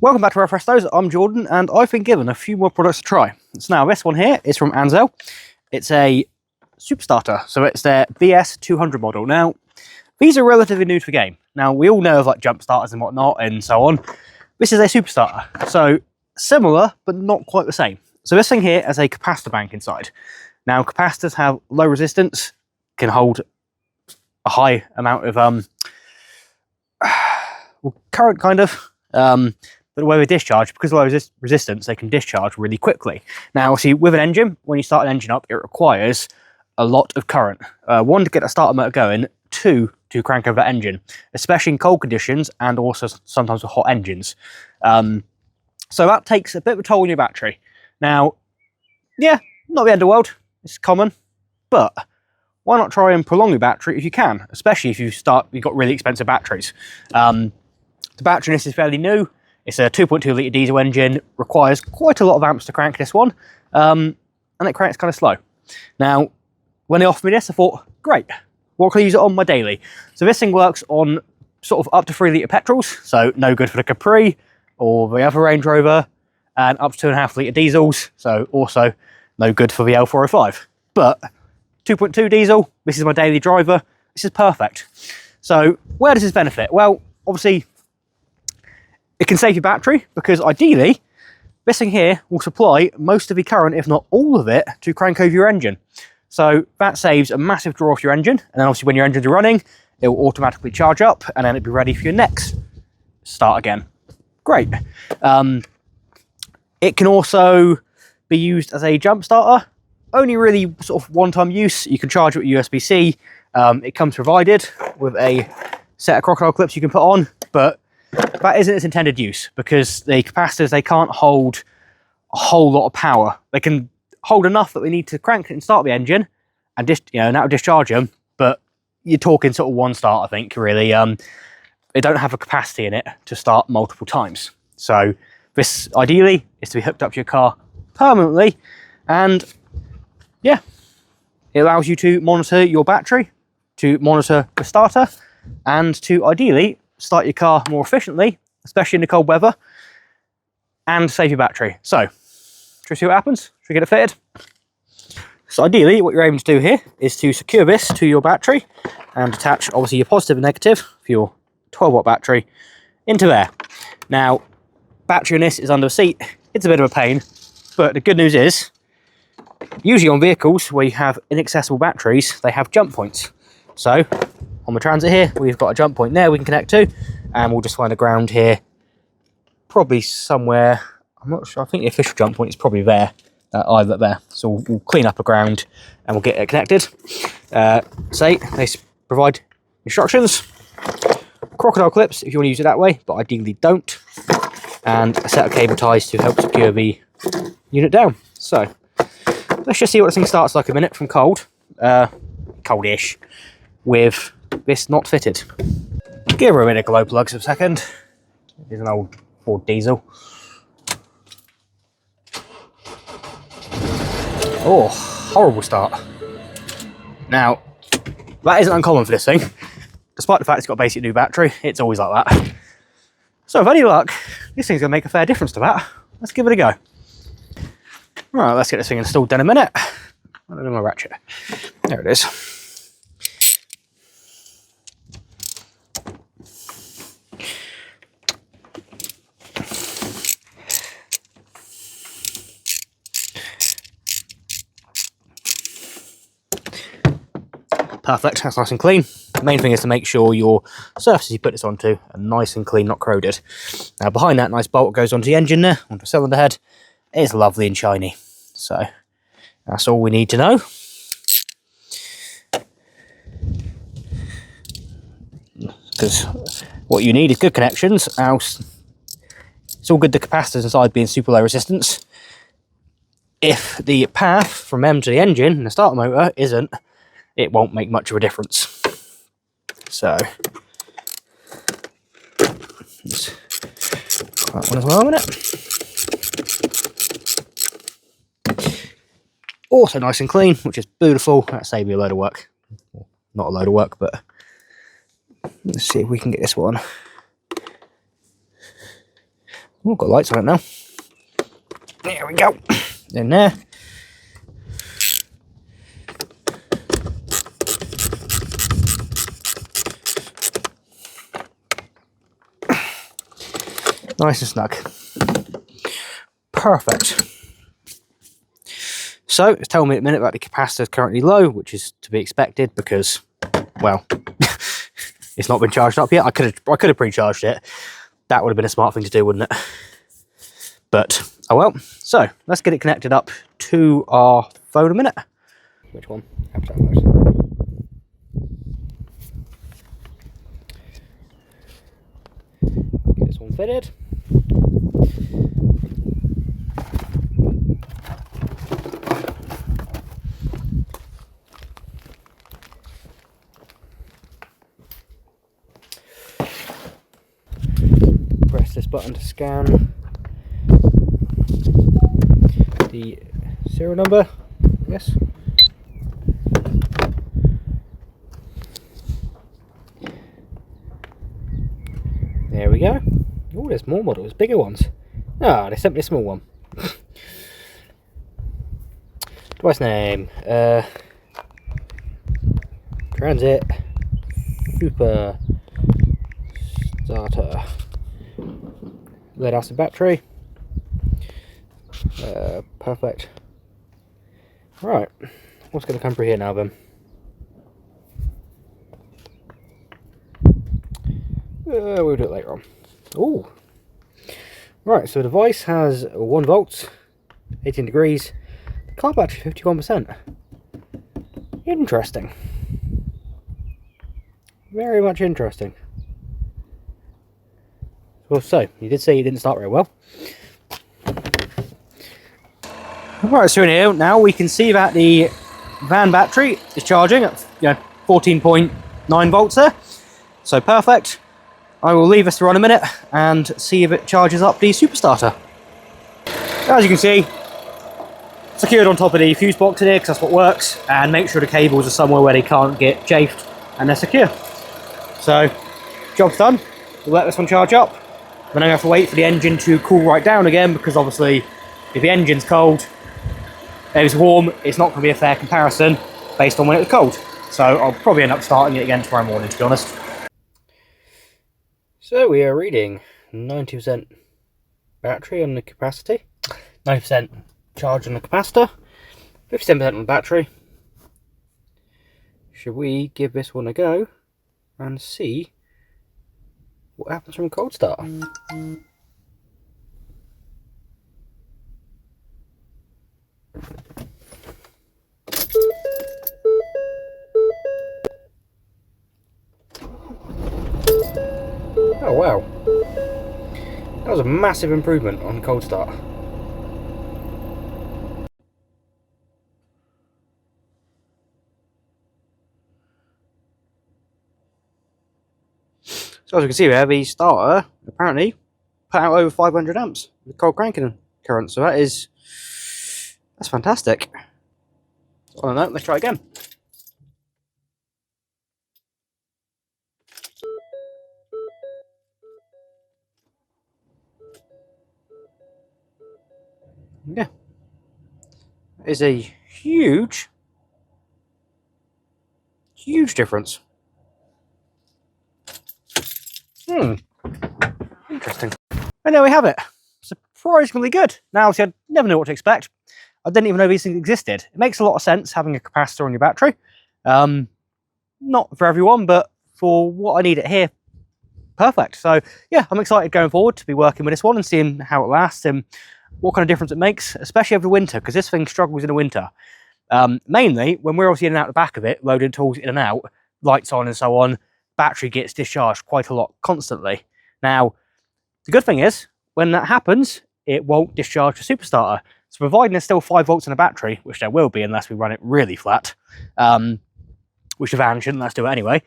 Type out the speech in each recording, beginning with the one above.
Welcome back to Restos. I'm Jordan, and I've been given a few more products to try. So now this one here is from Ancel. It's a Superstarter, so it's their BS200 model. Now, these are relatively new to the game. Now, we all know of like jump starters and whatnot and so on. This is a Superstarter, so similar, but not quite the same. So this thing here has a capacitor bank inside. Now, capacitors have low resistance, can hold a high amount of current, kind of. But the way they discharge, because of low resistance, they can discharge really quickly. Now, see, with an engine, when you start an engine up, it requires a lot of current. One, to get a starter motor going, two, to crank over that engine, especially in cold conditions and also sometimes with hot engines. So that takes a bit of a toll on your battery. Now, yeah, not the end of the world. It's common, but why not try and prolong your battery if you can, especially if you've got really expensive batteries. The battery in this is fairly new. It's a 2.2 litre diesel engine, requires quite a lot of amps to crank this one, and it cranks kind of slow. Now, when they offered me this, I thought, great, what can I use it on my daily? So this thing works on sort of up to 3 litre petrols, so no good for the Capri or the other Range Rover, and up to 2.5 litre diesels, so also no good for the L405. But 2.2 diesel, this is my daily driver, this is perfect. So where does this benefit? Well, obviously, it can save your battery, because ideally, this thing here will supply most of the current, if not all of it, to crank over your engine. So that saves a massive draw off your engine, and then obviously when your engines are running, it will automatically charge up, and then it'll be ready for your next start again. Great. It can also be used as a jump starter, only really sort of one-time use. You can charge it with USB-C. It comes provided with a set of crocodile clips you can put on, but that isn't its intended use, because the capacitors, they can't hold a whole lot of power. They can hold enough that we need to crank it and start the engine, and that'll discharge them. But you're talking sort of one start, I think, really. They don't have a capacity in it to start multiple times. So this, ideally, is to be hooked up to your car permanently, and yeah, it allows you to monitor your battery, to monitor the starter, and to ideally start your car more efficiently, especially in the cold weather, and save your battery. So, should we see what happens? Should we get it fitted? So ideally, what you're aiming to do here is to secure this to your battery and attach, obviously, your positive and negative for your 12-watt battery into there. Now, battery in this is under the seat. It's a bit of a pain, but the good news is, usually on vehicles where you have inaccessible batteries, they have jump points. So, on the Transit here, we've got a jump point there we can connect to, and we'll just find a ground here, probably somewhere, I'm not sure, I think the official jump point is probably there, either there. So we'll clean up a ground and we'll get it connected. They provide instructions, crocodile clips if you want to use it that way, but ideally don't, and a set of cable ties to help secure the unit down. So let's just see what this thing starts like a minute from cold, coldish, with this not fitted. Give her a bit of glow plugs for a second. Here's an old Ford diesel. Oh, horrible start. Now, that isn't uncommon for this thing. Despite the fact it's got a basic new battery, it's always like that. So, with any luck, this thing's going to make a fair difference to that. Let's give it a go. Right, let's get this thing installed then in a minute. I don't know my ratchet. There it is. Perfect, that's nice and clean. The main thing is to make sure your surfaces you put this onto are nice and clean, not corroded. Now behind that nice bolt goes onto the engine there, onto the cylinder head. It's lovely and shiny. So that's all we need to know. Because what you need is good connections, else it's all good the capacitors inside being super low resistance. If the path from them to the engine and the starter motor isn't, it won't make much of a difference. So, just that one as well, isn't it? Also nice and clean, which is beautiful. That saved me a load of work. Well, not a load of work, but let's see if we can get this one Oh, got lights on it now. There we go. In there. Nice and snug. Perfect. So it's telling me at the minute that the capacitor is currently low, which is to be expected because, well, it's not been charged up yet. I could have pre-charged it. That would have been a smart thing to do, wouldn't it? But oh well. So let's get it connected up to our phone a minute. Which one? Get this one fitted. Press this button to scan the serial number. Yes. There we go. Oh, there's more models, bigger ones. Ah, they sent me a small one. Device name. Transit. Superstarter. Lead acid battery. Perfect. Right. What's going to come through here now then? We'll do it later on. Ooh. Right, so the device has 1 volt, 18 degrees, car battery 51%. Interesting. Very much interesting. Well, so, you did say you didn't start very well. Right, so in here now we can see that the van battery is charging at 14.9 volts there. So perfect. I will leave this to run a minute and see if it charges up the Superstarter. As you can see, secured on top of the fuse box in here because that's what works, and make sure the cables are somewhere where they can't get chafed and they're secure. So, job's done. We'll let this one charge up. Then I have to wait for the engine to cool right down again because obviously if the engine's cold, if it's warm, it's not going to be a fair comparison based on when it was cold. So I'll probably end up starting it again tomorrow morning, to be honest. So we are reading 90% battery on the capacity, 90% charge on the capacitor, 57% on the battery. Should we give this one a go and see what happens from a cold start? Oh wow, that was a massive improvement on cold start. So as you can see there, the starter apparently put out over 500 amps with cold cranking current, so that's fantastic. On that note, let's try again. Yeah, that is a huge difference. Interesting. And there we have it. Surprisingly good. Now, obviously, I never knew what to expect. I didn't even know these things existed. It makes a lot of sense having a capacitor on your battery. Not for everyone, but for what I need it here, perfect. So yeah, I'm excited going forward to be working with this one and seeing how it lasts and what kind of difference it makes, especially over the winter, because this thing struggles in the winter. Mainly when we're obviously in and out the back of it, loading tools in and out, lights on and so on, battery gets discharged quite a lot constantly. Now, the good thing is, when that happens, it won't discharge the Superstarter. So providing there's still 5 volts in the battery, which there will be unless we run it really flat, which the van shouldn't, let's do it anyway,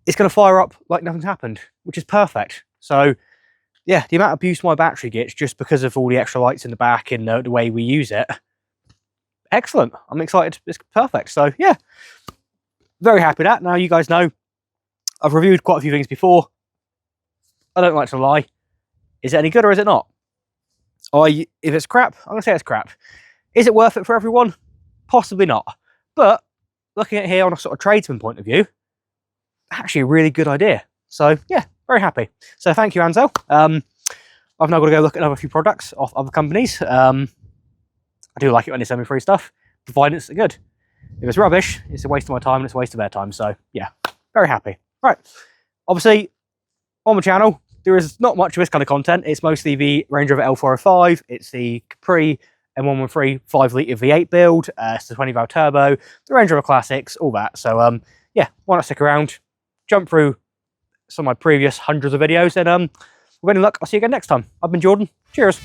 it's going to fire up like nothing's happened, which is perfect. So yeah, the amount of use my battery gets just because of all the extra lights in the back and the way we use it, excellent. I'm excited. It's perfect. So yeah, very happy with that. Now you guys know I've reviewed quite a few things before. I don't like to lie. Is it any good or is it not? If it's crap, I'm going to say it's crap. Is it worth it for everyone? Possibly not. But looking at it here on a sort of tradesman point of view, actually a really good idea. So yeah, very happy. So thank you, Ancel. I've now got to go look at another few products off other companies. I do like it when they send me free stuff, provided it's good. If it's rubbish, it's a waste of my time and it's a waste of their time. So yeah, very happy. Right, obviously on my channel, there is not much of this kind of content. It's mostly the Range Rover L405. It's the Capri M113 5-litre V8 build. It's the 20-valve turbo, the Range Rover Classics, all that. So yeah, why not stick around, jump through some of my previous hundreds of videos, and with any luck, I'll see you again next time. I've been Jordan. Cheers.